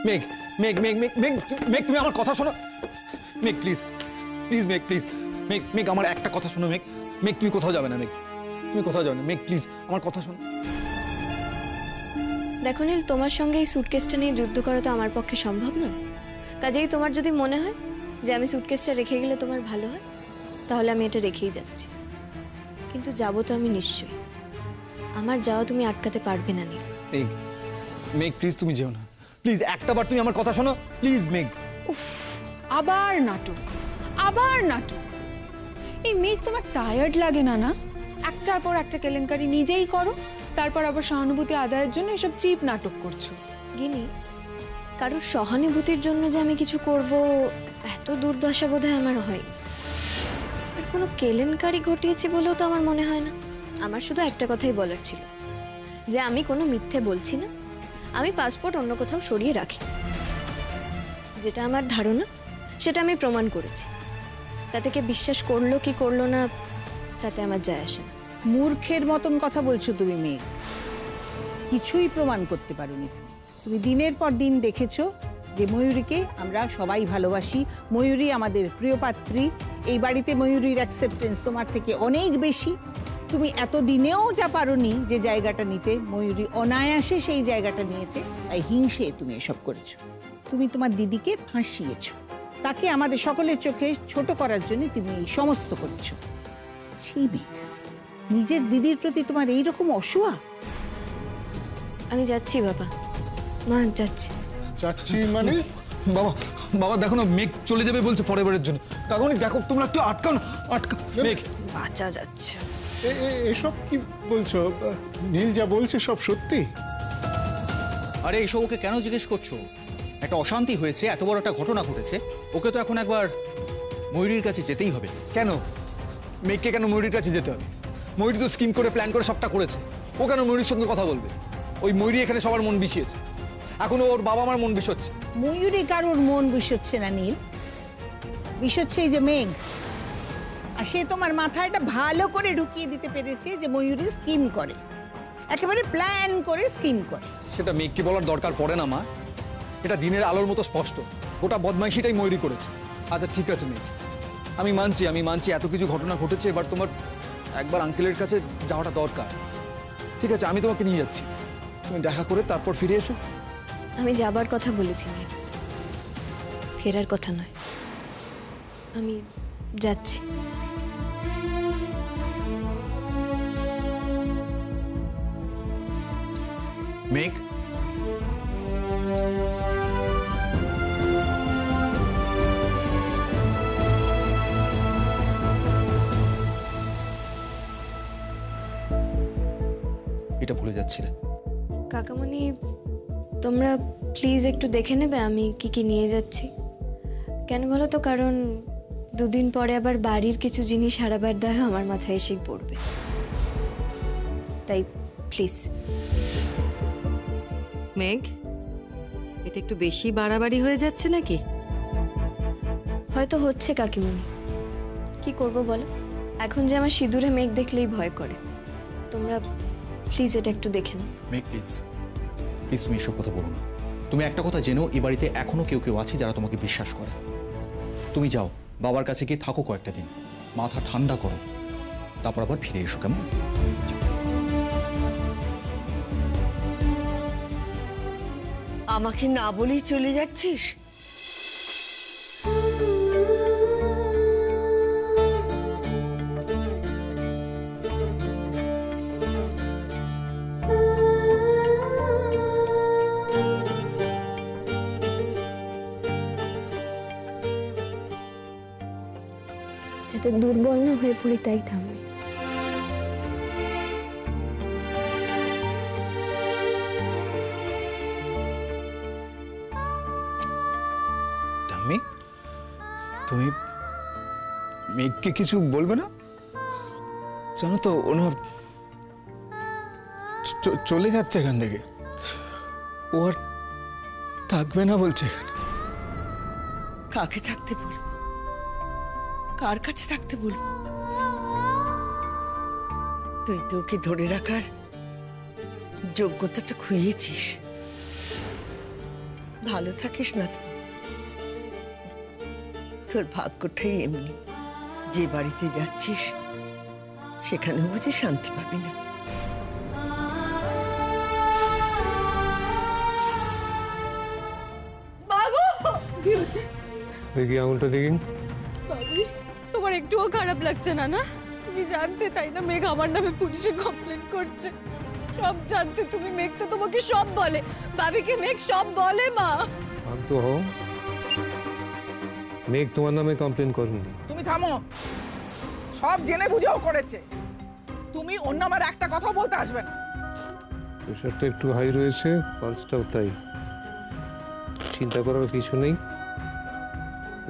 মেঘ মেঘ মেঘ মেঘ মেঘ মেঘ তুমি আমার কথা শোনো। মেঘ প্লিজ প্লিজ মেঘ প্লিজ। মেঘ মেঘ আমার একটা কথা শোনো মেঘ। মেঘ তুমি কোথাও যাবে না মেঘ, তুমি কোথাও যাবে না মেঘ, প্লিজ আমার কথা শোনো। দেখো নীল, তোমার সঙ্গে এই সুটকেসটা নিয়ে যুদ্ধ করা তো আমার পক্ষে সম্ভব নয়। কাজেই তোমার যদি মনে হয় যে আমি সুটকেসটা রেখে গেলে তোমার ভালো হয়, তাহলে আমি এটা রেখেই যাচ্ছি। কিন্তু যাবো তো আমি নিশ্চয়ই। আমার যাওয়া তুমি আটকাতে পারবে না নীল। মেঘ মেঘ প্লিজ তুমি যেও না, প্লিজ একটা বার তুমি আমার কথা শোনো প্লিজ মেঘ। উফ, আবার নাটক, আবার নাটক। এই মেঘ, তোমার টায়ার্ড লাগে না? না, একটার পর একটা কেলেঙ্কারি নিজেই করো, তারপর আবার সহানুভূতি আদায়ের জন্য এসব চিপ নাটক করছো। গিনি, কারোর সহানুভূতির জন্য যে আমি কিছু করব এত দুর্দশা বোধহয় আমার হয়। আর কোনো কেলেঙ্কারি ঘটিয়েছি বলেও তো আমার মনে হয় না। আমার শুধু একটা কথাই বলার ছিল, যে আমি কোনো মিথ্যে বলছি না, আমি পাসপোর্ট অন্য কোথাও সরিয়ে রাখি। যেটা আমার ধারণা সেটা আমি প্রমাণ করেছি। তাতে কে বিশ্বাস করলো কি করলো না তাতে আমার যায় আসে না। মূর্খের মতন কথা বলছো তুমি মেয়ে, কিছুই প্রমাণ করতে পারোনি। তুমি দিনের পর দিন দেখেছো যে ময়ূরীকে আমরা সবাই ভালোবাসি, ময়ূরী আমাদের প্রিয় পাত্রী, এই বাড়িতে ময়ূরীর অ্যাকসেপ্টেন্স তোমার থেকে অনেক বেশি। তুমি এত দিনেও যা পারোনি যে জায়গাটা নিতে, ময়ূরী অনায়াসে সেই জায়গাটা নিয়েছে, তাই হিংসে তুমি এসব করেছো। তুমি তোমার দিদিকে ফাঁসিয়েছো, তাকে আমাদের সকলের চোখে ছোট করার জন্য তুমি এই সমস্ত করেছো। ছি মেঘ, নিজের দিদির প্রতি তোমার এইরকম অসুয়া। আমি যাচ্ছি বাবা, মা যাচ্ছি। যাচ্ছি মানে? বাবা বাবা দেখো না, মেঘ চলে যাবে বলছে ফরএভারের জন্য। কাকুনি দেখো তোমরা একটু আটকাও না, আটকা। মেঘ বাঁচা যাচ্ছে। এসব কি বলছো? নীল যা বলছে সব সত্যি? আরে এইসব ওকে কেন জিজ্ঞেস করছো? একটা অশান্তি হয়েছে, এত বড় একটা ঘটনা ঘটেছে, ওকে তো এখন একবার ময়ূরীর কাছে যেতেই হবে। কেন মেঘকে কেন ময়ূরীর কাছে যেতে হবে? ময়ূরী তো স্কিম করে প্ল্যান করে সবটা করেছে, ও কেন ময়ূরীর সঙ্গে কথা বলবে? ওই ময়ূরী এখানে সবার মন বিষিয়েছে, এখন ওর বাবা আমার মন বিষচ্ছে। ময়ূরী কারোর মন বিষচ্ছে না নীল, বিষচ্ছে এই যে মেঘ। আর সে তোমার মাথায় এটা ভালো করে ঢুকিয়ে দিতে পেরেছে যে ময়ূরী স্কিম করে, একেবারে প্ল্যান করে স্কিম করে। সেটা মেঘকে বলার দরকার পড়ে না মা, এটা দিনের আলোর মতো স্পষ্ট, গোটা বদমাইশিটাই ময়ূরী করেছে। আচ্ছা ঠিক আছে মেঘ, আমি মানছি এত কিছু ঘটনা ঘটেছে, এবার তোমার একবার আঙ্কেলের কাছে যাওয়াটা দরকার। ঠিক আছে আমি তোমাকে নিয়ে যাচ্ছি, তুমি দেখা করে তারপর ফিরে এসো। আমি যাবার কথা বলেছি না, ফেরার কথা নয়। আমি যাচ্ছি। মেঘ, এটা ভুলে যাচ্ছি না। কাকামণি, তোমরা প্লিজ একটু দেখে নেবে আমি কি কি নিয়ে যাচ্ছি। কেন বলো তো, কারণ দুদিন পরে আবার বাড়ির কিছু জিনিস হারাবার দায় আমার মাথায় এসেই পড়বে, তাই প্লিজ। মেঘ, এটা একটু বেশি বাড়াবাড়ি হয়ে যাচ্ছে নাকি? হয়তো হচ্ছে কাকিমণি, কি করব বলো, এখন যে আমার সিঁদুরে মেঘ দেখলেই ভয় করে। তোমরা প্লিজ এটা একটু দেখে নাও। মেঘ প্লিজ প্লিজ, তুমি এসব কথা বলো না। তুমি একটা কথা জেনো, এই বাড়িতে এখনো কেউ কেউ আছে যারা তোমাকে বিশ্বাস করে। তুমি যাও বাবার কাছে গিয়ে থাকো কয়েকটা দিন, মাথা ঠান্ডা করো, তারপর আবার ফিরে এসো, কেমন? আমাকে না বলেই চলে যাচ্ছিস? যাতে দুর্বল না হয়ে পড়ি তাই থামাই। তুমি মেঘকে কিছু বলবে না? জানো তো ওনা চলে যাচ্ছে এখান থেকে, ও আর থাকবে না বলছে এখানে। কাকে থাকতে বলবো? কার কাছে থাকতে বলবো? তুই তো ওকে ধরে রাখার যোগ্যতাটা খুইয়েছিস। ভালো থাকিস না তো। তোর ভাগ্যটাই এমনি, যে বাড়িতে যাচ্ছিস সেখানেও বুঝি শান্তি পাবি না। দেখি আঙুলটা দেখি। তোমার একটুও খারাপ লাগছে না? না তুমি জানতে, তাই না, মেঘ আমার নামে পুলিশে কমপ্লেন করছে। সব জানতে তুমি, মেঘ তো তোমাকে সব বলে, ভাবিকে মেঘ সব বলে। মা শান্ত হও, মেঘ তোমার নামে কমপ্লেন করেনি। তুমি থামো, সব জেনে বুঝেও করেছে। তুমি ওর নামে একটা কথা বলতে আসবে না। প্রেশারটা একটু হাই রয়েছে, পালসটাও তাই। চিন্তা করার কিছু নেই,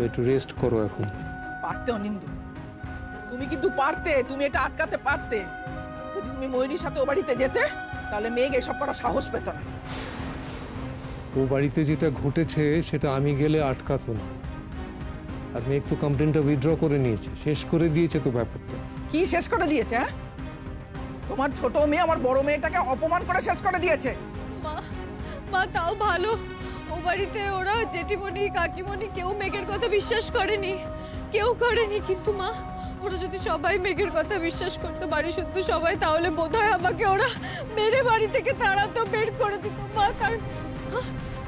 একটু রেস্ট করো এখন। পারতে অনিন্দু, তুমি কিন্তু পারতে, তুমি এটা আটকাতে পারতে। যদি তুমি ময়ূরীর সাথে ও বাড়িতে যেতে, তাহলে মেঘ এসব করার সাহস পেত না। ও বাড়িতে যেটা ঘটেছে সেটা আমি গেলে আটকাতো না। আর মেঘ তো কমপ্লেনটা উইথড্র করে নিয়েছে, শেষ করে দিয়েছে তো ব্যাপারটা। কি শেষ করে দিয়েছে? হ্যাঁ, তোমার ছোট মেয়ে আমার বড় মেয়েটাকে অপমান করে শেষ করে দিয়েছে। মা মা তাও ভালো, ও বাড়িতে ওরা জেঠিমণি কাকিমণি কেউ মেঘের কথা বিশ্বাস করেনি, কেউ করেনি। কিন্তু মা, ওরা যদি সবাই মেঘের কথা বিশ্বাস করতে, বাড়ি শুদ্ধ সবাই, তাহলে বোধহয় আমাকে ওরা মেরে বাড়ি থেকে তাড়াতো, বের করে দিত। মা, তার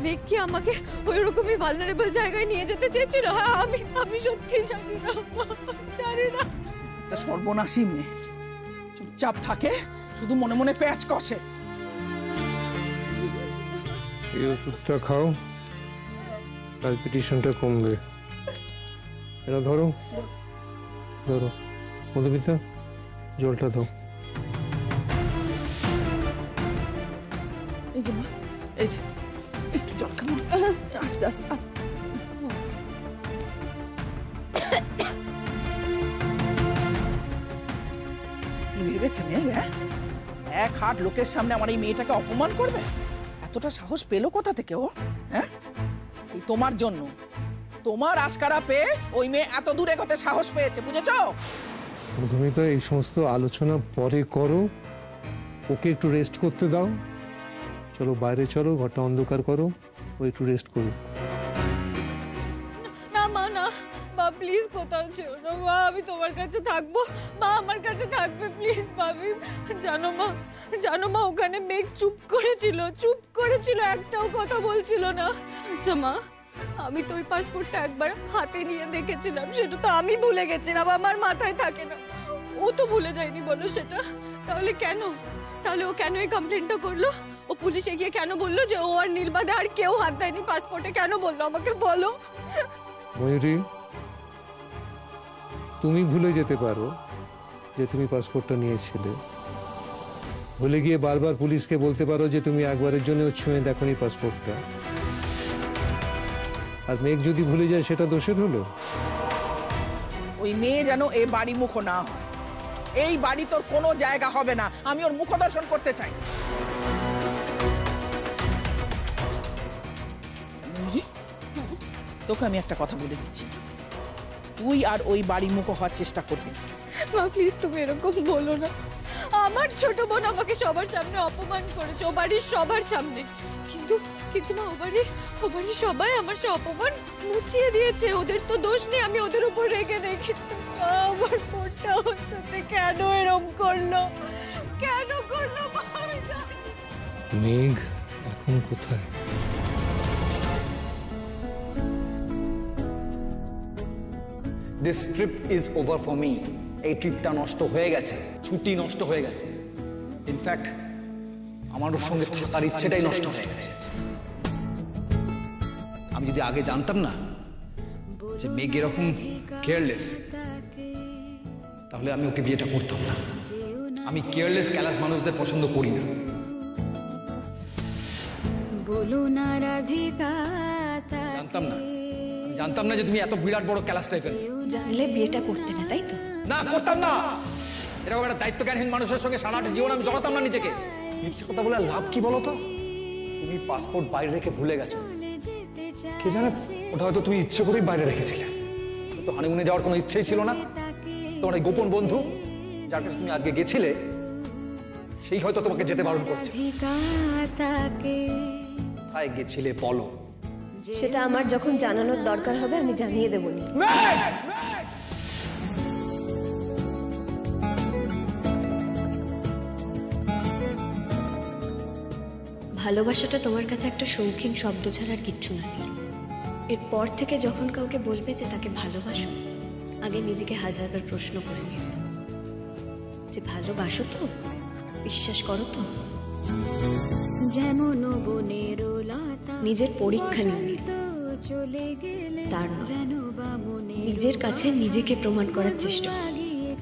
মেঘ কি আমাকে ওই রকমই ভালনারেবল জায়গায় নিয়ে যেতে চেয়েছিল? হ্যাঁ, আমি সত্যি জানি না, জানি না। তা সর্বনাশী মেয়ে, চুপচাপ থাকে, শুধু মনে মনে প্যাচ কষে। এই ওষুধটা খাও, পালপিটেশনটা কমবে। এটা ধরো ধরো, মধুমিতা জলটা দাও। এই যে মা, এই যে একটু জল খাবো, আস্তে আস্তে আস্তে। কি ভেবেছে মেয়ে? এক হাট লোকের সামনে আমার এই মেয়েটাকে অপমান করবে? এতটা সাহস পেলো কোথা থেকে ও? হ্যাঁ, এই তোমার জন্য, তোমার আশকারা পেয়ে ওই মেয়ে এত দূরে এগোতে সাহস পেয়েছে, বুঝেছো? মধুমিতা, এই সমস্ত আলোচনা পরে করো, ওকে একটু রেস্ট করতে দাও। চলো বাইরে চলো, ঘরটা অন্ধকার করো, ও একটু রেস্ট করো। না মা, না মা, প্লিজ কোথাও ছিল না মা, আমি তোমার কাছে থাকবো। মা আমার কাছে থাকবে প্লিজ। ভাবি, জানো মা, ওখানে মেঘ চুপ করেছিল, একটাও কথা বলছিল না। আচ্ছা মা, আমি তো ওই পাসপোর্টটা একবার হাতে নিয়ে দেখেছিলাম, সেটা তো আমি ভুলে গেছিলাম, আমার মাথায় থাকে না। ও তো ভুলে যায়নি বলো সেটা? তাহলে ও কেন এই কমপ্লেনটা করলো? ও পুলিশে গিয়ে কেন বললো যে ও আর নীলবাদে আর কেউ হাত দেয়নি পাসপোর্টে? কেন বললো আমাকে বলো? ময়ূরী, তুমি ভুলে যেতে পারো যে তুমি পাসপোর্টটা নিয়েছিলে, ভুলে গিয়ে বারবার পুলিশকে বলতে পারো যে তুমি একবারের জন্য ছুঁয়ে দেখোনি পাসপোর্টটা। আর মেঘ যদি ভুলে যায়, সেটা দোষের হলো? ওই মেয়ে যেন এ বাড়ি মুখ না হয়, এই বাড়ি তোর কোনো জায়গা হবে না। আমি ওর মুখ দর্শন করতে চাই। তোকে আমি একটা কথা বলে দিচ্ছি, তুই আর ওই বাড়ি মুখ হওয়ার চেষ্টা করবি। মা প্লিজ, তুমি এরকম বলো না। আমার ছোট বোন আমাকে সবার সামনে অপমান করেছে, ও বাড়ির সবার সামনে। কিন্তু মা, ও বাড়ির সবাই আমার সে অপমান মুছিয়ে দিয়েছে। ওদের তো দোষ নেই, আমি ওদের উপর রেগে নেই। কিন্তু আমার বোনটা ওর সাথে কেন এরকম করলো? মা, আমি জানি। মেঘ এখন কোথায়? This trip is over for me. এই ট্রিপটা নষ্ট হয়ে গেছে, ছুটি নষ্ট হয়ে গেছে। ইনফ্যাক্ট আমার ওর সঙ্গে থাকার ইচ্ছেটাই নষ্ট হয়ে গেছে। আমি যদি আগে জানতাম না যে মেঘ এরকম কেয়ারলেস, তাহলে আমি ওকে বিয়েটা করতাম না। আমি কেয়ারলেস ক্যালাস মানুষদের পছন্দ করি না। জানতাম না যে তুমি এত বিরাট বড় ক্যালাস টাইপের। জানলে বিয়েটা করতে না, তাই তো? না, করতাম না। এরকম একটা দায়িত্বজ্ঞানহীন মানুষের সঙ্গে সারাটা জীবন আমি জড়াতাম না নিজেকে। মিথ্যে কথা বলে লাভ কি বলো তো? তুমি পাসপোর্ট বাইরে রেখে ভুলে গেছো। কে জানে, ওটা হয়তো তুমি ইচ্ছে করেই বাইরে রেখেছিলে। তো হানিমুনে যাওয়ার কোনো ইচ্ছেই ছিল না। তোমার এই গোপন বন্ধু, যার কাছে তুমি আজকে গেছিলে, সেই হয়তো তোমাকে যেতে বারণ করছে। কোথায় গেছিলে বলো? সেটা আমার যখন জানানোর দরকার হবে আমি জানিয়ে দেবো নীল। ভালোবাসাটা তোমার কাছে একটা শৌখিন শব্দ ছাড়া আর কিচ্ছু না নীল। এরপর থেকে যখন কাউকে বলবে যে তাকে ভালোবাসো, আগে নিজেকে হাজারবার প্রশ্ন করে নিও যে ভালোবাসো তো, বিশ্বাস করো তো। যেমন বনের নিজের পরীক্ষা নিয়ে তার নয়, নিজের কাছে নিজেকে প্রমাণ করার চেষ্টা,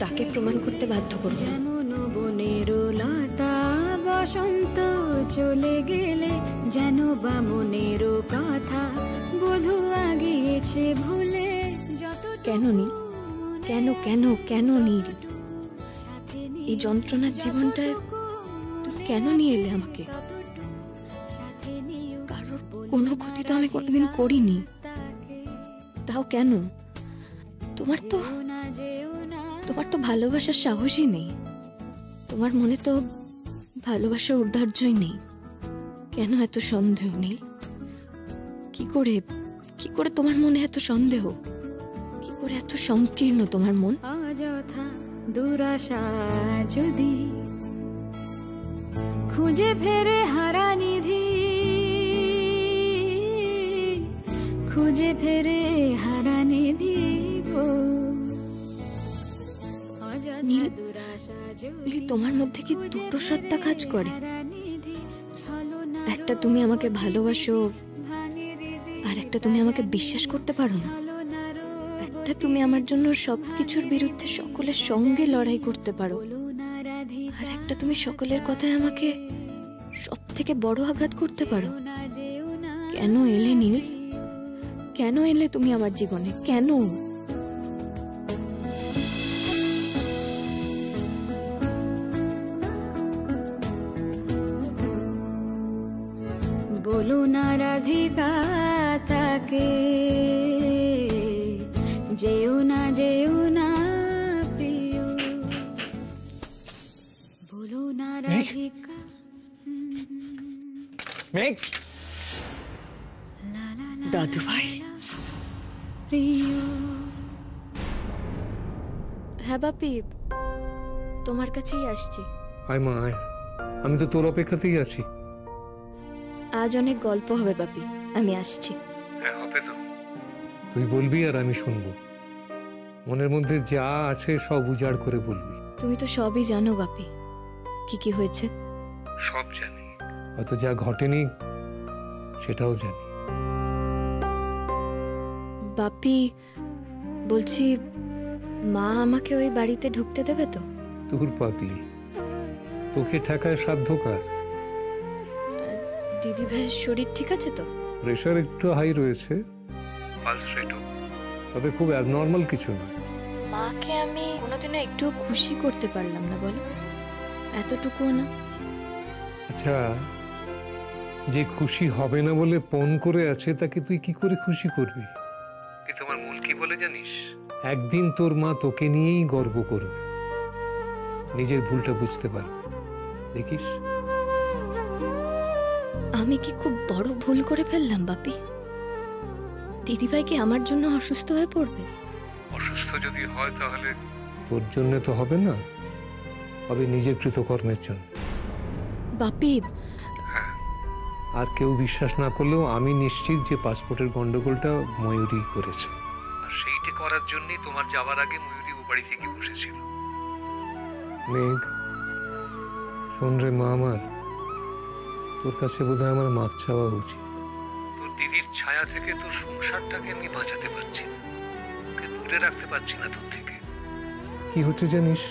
তাকে প্রমাণ করতে বাধ্য করবে। যেমন বনের লতা বসন্ত চলে গেলে যেন বা মনের কথা বধু আগিয়েছে ভুলে। কেন নীল, কেন কেন কেন নীল, এই যন্ত্রণার জীবনটায় তুমি কেন নিয়ে এলে আমাকে? কারোর কোনো ক্ষতি তো আমি কোনোদিন করিনি, তাও কেন? তোমার তো ভালোবাসার সাহসই নেই, তোমার মনে তো ভালোবাসার ঔদার্যই নেই। কেন এত সন্দেহ নীল? কি করে তোমার মনে এত সন্দেহ? কি করে এত সংকীর্ণ তোমার মন? অযথা দুরাশা যদি খুঁজে ফেরে হারানিধি, খুঁজে ফেরে হারানিধি গো। নীল, তোমার মধ্যে কি দুটো সত্তা কাজ করে? একটা তুমি আমাকে ভালোবাসো, আর একটা তুমি আমাকে বিশ্বাস করতে পারো না। একটা তুমি আমার জন্য সবকিছুর বিরুদ্ধে সকলের সঙ্গে লড়াই করতে পারো, আর একটা তুমি সকলের কথায় আমাকে সব থেকে বড় আঘাত করতে পারো। কেন এলে নীল? কেন এলে তুমি আমার জীবনে? কেন? বলো না রাধিকা তাকে, যেও না প্রিয়, বলো না রাধিকা। মেঘ, দাদু ভাই, প্রিয়। হ্যাঁ বাপি, তোমার কাছেই আসছি। আয় মা আয়, আমি তো তোর অপেক্ষাতেই আছি। আজ অনেক গল্প হবে বাপি, আমি আসছি। হ্যাঁ হবে তো, তুই বলবি আর আমি শুনবো। মনের মধ্যে যা আছে সব উজাড় করে বলবি। তুমি তো সবই জানো বাপি, কি হয়েছে সব জানি, হয়তো যা ঘটেনি সেটাও জানি। বাপি বলছি, মা আমাকে ওই বাড়িতে ঢুকতে দেবে তো? তোর পাগলি, তোকে ঠেকায় সাধ্য কার? দিদি ভাইয়ের শরীর ঠিক আছে তো? প্রেশার একটু হাই রয়েছে, পালস রেটও, তবে খুব অ্যাবনর্মাল কিছু না। মাকে আমি কোনোদিনও একটু খুশি করতে পারলাম না, বলো? এতটুকুও না। আচ্ছা, যে খুশি হবে না বলে পণ করে আছে তাকে তুই কি করে খুশি করবি? কিন্তু আমার মূল কি বলে জানিস? একদিন তোর মা তোকে নিয়েই গর্ব করবে, নিজের ভুলটা বুঝতে পারবে, দেখিস। আমি কি খুব বড় ভুল করে ফেললাম বাপি? দিদিভাই কি আমার জন্য অসুস্থ হয়ে পড়বে? অসুস্থ যদি হয় তাহলে তোর জন্য তো হবে না, হবে নিজের কৃতকর্মের জন্য। বাপি, আর কেউ বিশ্বাস না করলেও আমি নিশ্চিত যে পাসপোর্টের গন্ডগোলটা ময়ূরী করেছে, আর সেইটা করার জন্যই তোমার যাওয়ার আগে ময়ূরী ও বাড়ি থেকে বসেছিল। মেঘ, শোন রে মা আমার, তোর কাছে বোধহয় আমার মাপ চাওয়া উচিত। তোর দিদির ছায়া থেকে তোর সংসারটাকে আমি বাঁচাতে পারছি না, ওকে দূরে রাখতে পারছি না তোর থেকে। কি হচ্ছে জানিস,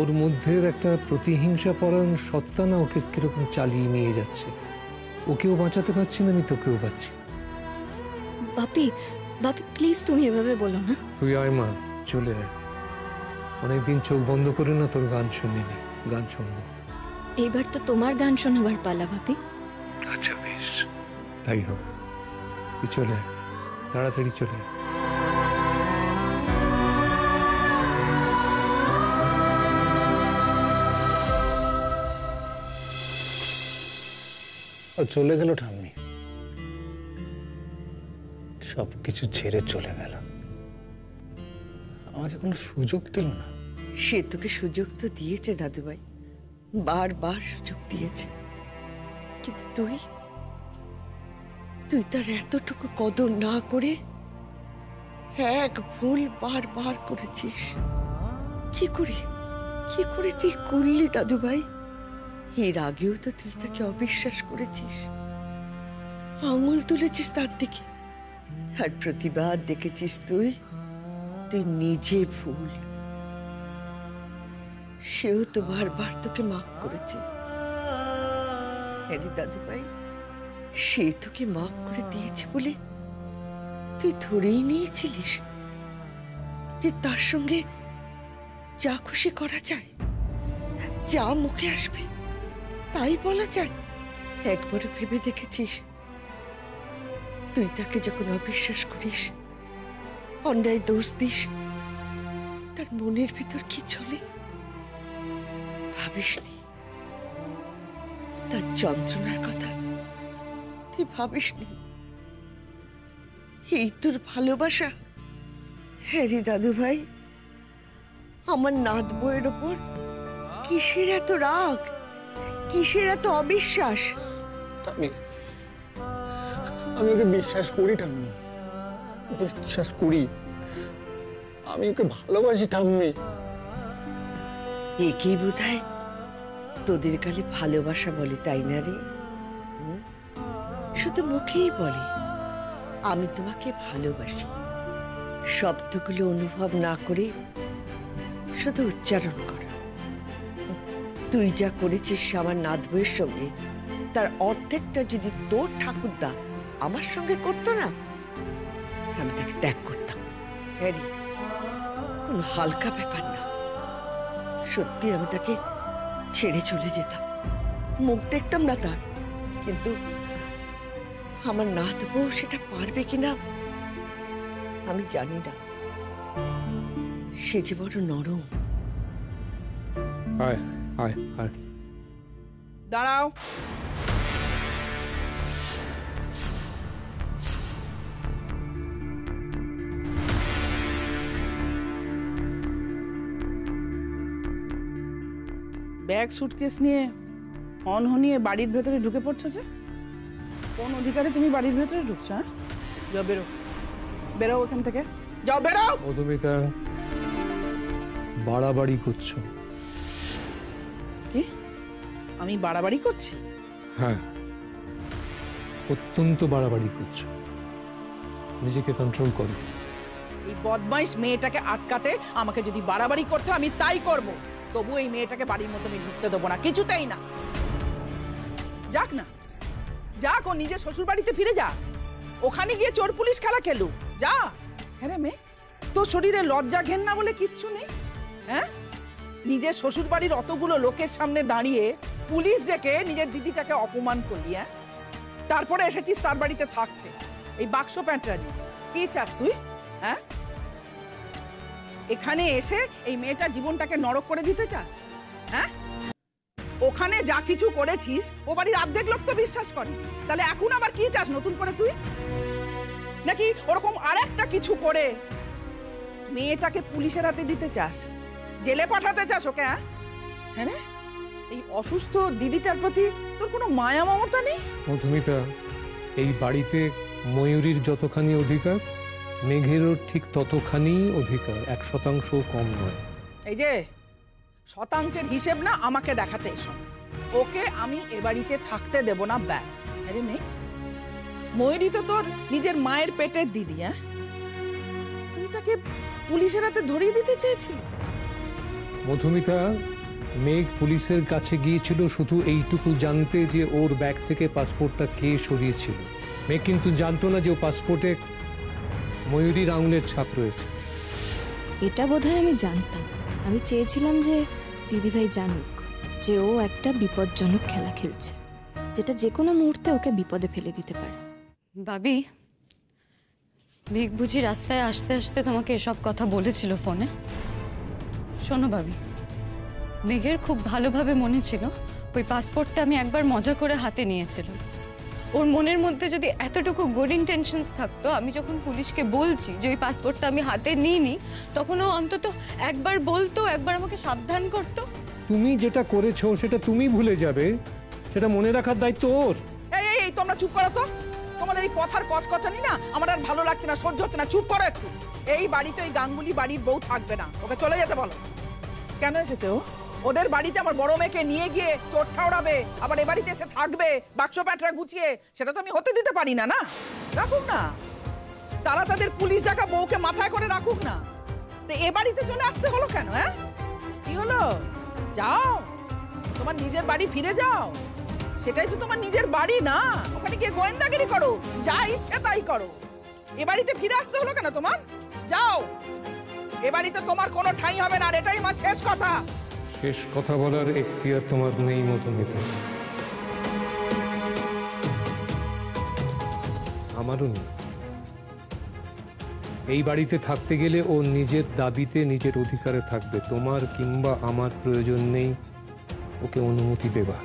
ওর মধ্যে একটা প্রতিহিংসা পরায়ণ সত্তা না ওকে কিরকম চালিয়ে নিয়ে যাচ্ছে। ওকেও বাঁচাতে পারছি না, আমি তোকেও পাচ্ছি। বাপি প্লিজ তুমি এভাবে বলো না। তুই আয় মা, চলে আয়। অনেকদিন চোখ বন্ধ করে না তোর গান শুনিনি, গান শুনবো। এইবার তো তোমার গান শোনাবার পালা বাপি। আচ্ছা বেশ, তাই হবে। তুই চলে আয়, তাড়াতাড়ি চলে আয়। চলে গেল ঠাম্মি। সব কিছু ছেড়ে চলে গেল, আমাকে কোনো সুযোগ দিল না। সে তোকে সুযোগ তো দিয়েছে দাদুভাই, বারবার সুযোগ দিয়েছে, কিন্তু তুই তার এতটুকু কদর না করে এক ভুল বারবার করেছিস। কি করে তুই করলি দাদুভাই? এর আগেও তো তুই তাকে অবিশ্বাস করেছিস, আঙুল তুলেছিস তার দিকে, আর প্রতিবাদ দেখেছিস তুই নিজে ভুল। সেও তো বারবার তোকে মাফ করেছে। আরে দাদুভাই, সে তোকে মাফ করে দিয়েছে বলে তুই ধরেই নিয়েছিলিস যে তার সঙ্গে যা খুশি করা যায়, যা মুখে আসবে তাই বলা যায়। একবারও ভেবে দেখেছিস তুই তাকে যখন অবিশ্বাস করিস, অন্যায় দোষ দিস, তার মনের ভিতর কি চলে? ভাবিসনি তার যন্ত্রণার কথা? তুই ভাবিসনি এই তোর ভালোবাসা? হ্যাঁ রে দাদু ভাই, আমার নাত বউয়ের ওপর কিসের এত রাগ, কিসের এত অবিশ্বাস? আমি ওকে বিশ্বাস করি ঠাম্মি, বিশ্বাস করি, আমি ওকে ভালোবাসি ঠাম্মি। একেই বোধহয় তোদের কালে ভালোবাসা বলে, তাই না রে? শুধু মুখেই বলে আমি তোমাকে ভালোবাসি, শব্দগুলো অনুভব না করে শুধু উচ্চারণ করা। তুই যা করেছিস আমার নাত বউয়ের সঙ্গে, তার অর্ধেকটা যদি তোর ঠাকুরদা আমার সঙ্গে করতো না, আমি তাকে ত্যাগ করতাম। হ্যাঁ, কোনো হালকা ব্যাপার না। সত্যি আমি তাকে ছেড়ে চলে যেতাম, মুখ দেখতাম না তার। কিন্তু আমার নাত বউ সেটা পারবে কিনা আমি জানি না। সে যে বড় নরম। দাঁড়াও, ব্যাগ সুটকেস নিয়ে অনহনিয়ে বাড়ির ভেতরে ঢুকে পড়ছো যে? কোন অধিকারে তুমি বাড়ির ভেতরে ঢুকছো? হ্যাঁ, যাও, বেরো বেরো ওখান থেকে, যাও বেরো। মধুমিতা, বাড়াবাড়ি করছো। কি আমি বাড়াবাড়ি করছি? হ্যাঁ, অত্যন্ত বাড়াবাড়ি করছো, নিজেকে কন্ট্রোল করো। এই বদমাইশ মেয়েটাকে আটকাতে আমাকে যদি বাড়াবাড়ি করতে আমি তাই করব, তবু এই মেয়েটাকে বাড়ির মতো আমি ঢুকতে দেবো না, কিছুতেই না। যাক না, যাক, ও নিজের শ্বশুর বাড়িতে ফিরে যা, ওখানে গিয়ে চোর পুলিশ খেলা খেলু, যা। হ্যাঁ রে মেয়ে, তোর শরীরে লজ্জা ঘেন্না বলে কিচ্ছু নেই? হ্যাঁ, নিজের শ্বশুর বাড়ির অতগুলো লোকের সামনে দাঁড়িয়ে পুলিশ ডেকে নিজের দিদিটাকে অপমান করলি। হ্যাঁ, তারপরে এসেছিস তার বাড়িতে থাকতে এই বাক্স প্যান্টরা নিয়ে। কি চাস তুই? হ্যাঁ, এখানে এসে এই মেয়েটার জীবনটাকে নরক করে দিতে চাস? হ্যাঁ, ওখানে যা কিছু করেছিস ও বাড়ির অর্ধেক লোক তো বিশ্বাস করে, তাহলে এখন আবার কি চাস নতুন করে তুই? নাকি ওরকম আরেকটা কিছু করে মেয়েটাকে পুলিশের হাতে দিতে চাস, জেলে পাঠাতে চাস ওকে? হ্যাঁ রে, এই অসুস্থ দিদিটার প্রতি তোর কোনো মায়া মমতা নেই? মধুমিতা, এই বাড়িতে ময়ূরীর যতখানি অধিকার, মেঘেরও ঠিক ততখানি অধিকার, 1% কম নয়। এই যে শতাংশের হিসেব না আমাকে দেখাতে এসো, ওকে আমি এ বাড়িতে থাকতে দেব না, ব্যাস। আরে মেঘ, ময়ূরী তো তোর নিজের মায়ের পেটের দিদি। হ্যাঁ, তুই তাকে পুলিশের হাতে ধরিয়ে দিতে চেয়েছিস? মধুমিতা, মেঘ পুলিশের কাছে গিয়েছিল শুধু এইটুকু জানতে যে ওর ব্যাগ থেকে পাসপোর্টটা কে সরিয়েছিল। মেঘ কিন্তু জানতো না যে ও পাসপোর্টে ময়ূরীর আঙুলের ছাপ রয়েছে। এটা বোধহয় আমি জানতাম। আমি চেয়েছিলাম যে দিদিভাই জানুক যে ও একটা বিপজ্জনক খেলা খেলছে, যেটা যে কোনো মুহূর্তে ওকে বিপদে ফেলে দিতে পারে। ভাবি, মেঘ বুঝি রাস্তায় আসতে আসতে তোমাকে এসব কথা বলেছিল ফোনে? শোনো ভাবি, মেঘের খুব ভালোভাবে মনে ছিল ওই পাসপোর্টটা আমি একবার মজা করে হাতে নিয়েছিলাম। ও ওর মনের মধ্যে যদি এতটুকু গুড ইন্টেনশনস থাকতো, আমি যখন পুলিশকে বলছি যে ওই পাসপোর্টটা আমি হাতে নিইনি, তখন ও অন্তত একবার বলতো, একবার আমাকে সাবধান করতো। তুমি যেটা করেছো সেটা তুমি ভুলে যাবে, সেটা মনে রাখার দায়িত্ব ওর। এই এই এই তোমরা চুপ করো তো। তোমাদের এই কথার কচকচানি না আমার আর ভালো লাগছে না, সহ্য হচ্ছে না। চুপ করো একটু। এই বাড়িতে ওই গাঙ্গুলি বাড়ির বউ থাকবে না, ওকে চলে যেতে বলো। কেন এসেছে ও? ওদের বাড়িতে আমার বড় মেয়েকে নিয়ে গিয়ে চোট ঠাউড়াবে, আবার এ বাড়িতে এসে থাকবে বাক্স প্যাটরা গুছিয়ে, সেটা তো আমি হতে দিতে পারি না। না রাখুক না, তারা তাদের পুলিশ ডাকা বউকে মাথায় করে রাখুক না। তো এ বাড়িতে চলে আসতে হলো কেন? হ্যাঁ কি হলো? যাও, তোমার নিজের বাড়ি ফিরে যাও। সেটাই তো তোমার নিজের বাড়ি না? ওখানে গিয়ে গোয়েন্দাগিরি করো, যা ইচ্ছে তাই করো। এ বাড়িতে ফিরে আসতে হলো কেন তোমার? যাও, এ বাড়িতে তোমার কোনো ঠাঁই হবে না, আর এটাই আমার শেষ কথা। শেষ কথা বলার এখতিয়ার তোমার নেই মধুমিতা, আমারও নেই। এই বাড়িতে থাকতে গেলে ও নিজের দাবিতে নিজের অধিকারে থাকবে, তোমার কিংবা আমার প্রয়োজন নেই ওকে অনুমতি দেবার।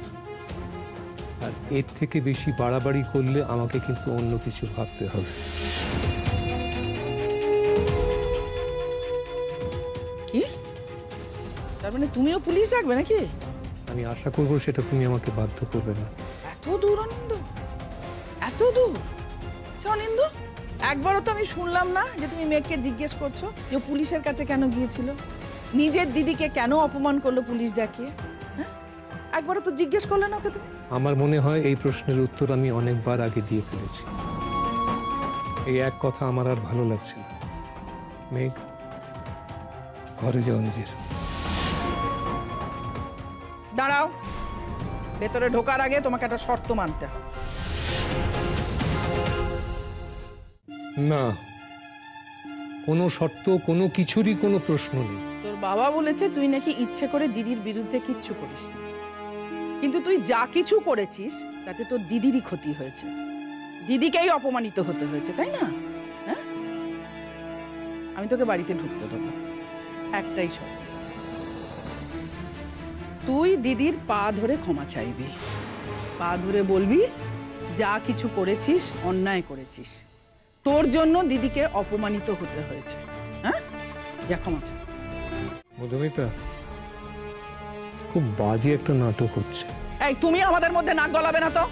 আর এর থেকে বেশি বাড়াবাড়ি করলে আমাকে কিন্তু অন্য কিছু ভাবতে হবে। কি? তার মানে তুমিও পুলিশ রাখবে নাকি? আমি আশা করবো সেটা তুমি আমাকে বাধ্য করবে না। এত দূর অনিন্দ, এত দূর? আচ্ছা অনিন্দ, একবারও তো আমি শুনলাম না যে তুমি মেয়েকে জিজ্ঞেস করছো যে পুলিশের কাছে কেন গিয়েছিল, নিজের দিদিকে কেন অপমান করলো পুলিশ ডাকিয়ে। হ্যাঁ, একবারও তো জিজ্ঞেস করলে না ওকে তুমি? আমার মনে হয় এই প্রশ্নের উত্তর আমি অনেকবার আগে দিয়ে ফেলেছি। এই এক কথা আমার আর ভালো লাগছে না। মেঘ, ঘরে যাও নিজের। দাঁড়াও, ভেতরে ঢোকার আগে তোমাকে একটা শর্ত মানতে হবে। না, কোনো শর্ত, কোনো কিছুরই কোনো প্রশ্ন নেই। তোর বাবা বলেছে তুই নাকি ইচ্ছে করে দিদির বিরুদ্ধে কিচ্ছু করিস না, কিন্তু তুই যা কিছু করেছিস তাতে তোর দিদিরই ক্ষতি হয়েছে, দিদিকেই অপমানিত হতে হয়েছে, তাই না? হ্যাঁ, আমি তোকে বাড়িতে ঢুকতে দেবো, একটাই শর্ত, তুই দিদির পা ধরে ক্ষমা চাইবি, পা ধরে বলবি যা কিছু করেছিস অন্যায় করেছিস, তোর জন্য দিদিকে অপমানিত হতে হয়েছে। হ্যাঁ, যা ক্ষমা চাই। মধুমিতা, খুব বাজে একটা নাটক হচ্ছে। এই তুমি আমাদের মধ্যে নাক গলাবে না তো।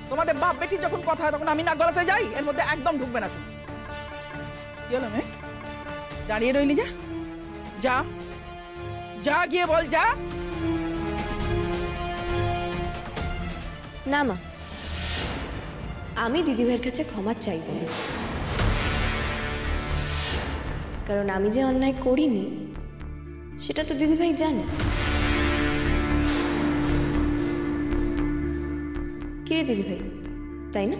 তোমাদের বাপ বেটির যখন কথা হয় তখন আমি নাক গলাতে যাই, এর মধ্যে একদম ঢুকবে না তুমি। কি হলো মেয়ে, দাঁড়িয়ে রইলি? যা যা যা, গিয়ে বল যা। না মা, আমি দিদিভাইয়ের কাছে ক্ষমা চাইব না, কারণ আমি যে অন্যায় করিনি সেটা তো দিদিভাই জানে। কিরে দিদিভাই, তাই না?